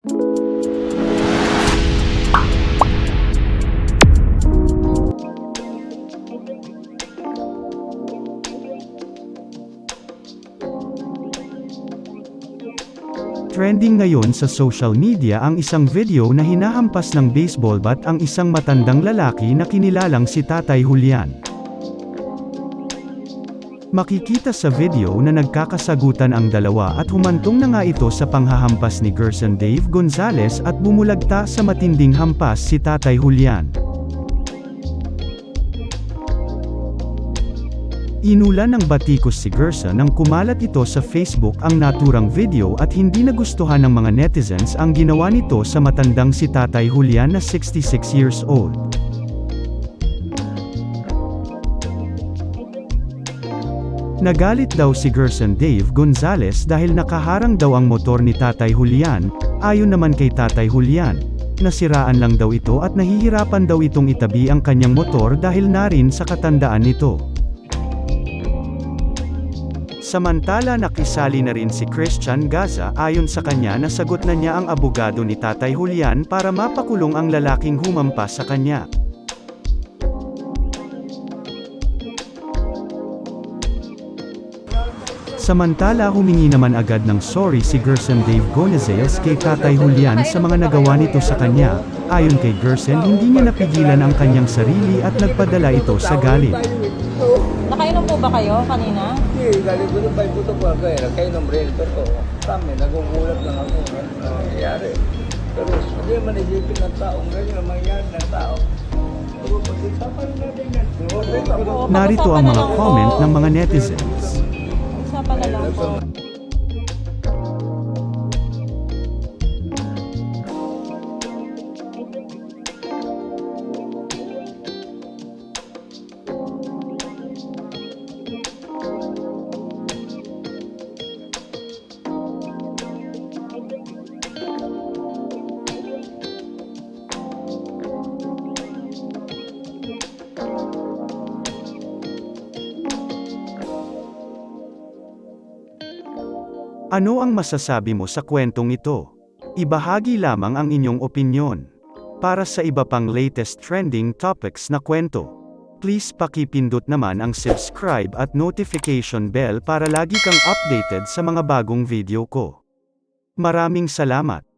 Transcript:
Trending ngayon sa social media ang isang video na hinahampas ng baseball bat ang isang matandang lalaki na kinilalang si Tatay Julian. Makikita sa video na nagkakasagutan ang dalawa at humantong na nga ito sa panghahampas ni Gerson Dave Gonzalez at bumulagta sa matinding hampas si Tatay Julian. Inulan ng batikos si Gerson nang kumalat ito sa Facebook ang naturang video at hindi nagustuhan ng mga netizens ang ginawa nito sa matandang si Tatay Julian na 66 years old. Nagalit daw si Gerson Dave Gonzalez dahil nakaharang daw ang motor ni Tatay Julian. Ayon naman kay Tatay Julian, nasiraan lang daw ito at nahihirapan daw itong itabi ang kanyang motor dahil na rin sa katandaan nito. Samantala nakisali na rin si Christian Gaza. Ayon sa kanya, nasagot na niya ang abogado ni Tatay Julian para mapakulong ang lalaking humampas sa kanya. Samantala humingi naman agad ng sorry si Gerson Dave Gonzalez kay Tatay Julian sa mga nagawa nito sa kanya. Ayon kay Gerson, hindi niya napigilan ang kanyang sarili at nagpadala ito sa galit. Nakainom po ba kayo kanina? Hindi, galing ko nung 5 puto po ako eh. Nakainom rin ito po. Kami, nagugulat lang ako. Ano nangyayari? Pero hindi naman isipin ng taong ganyan ang mangyayari ng tao. Pero pag-usapan natin yan. Narito ang mga comment ng mga netizens. Usapan na lang po. Ano ang masasabi mo sa kwentong ito? Ibahagi lamang ang inyong opinyon. Para sa iba pang latest trending topics na kwento, please pakipindot naman ang subscribe at notification bell para lagi kang updated sa mga bagong video ko. Maraming salamat!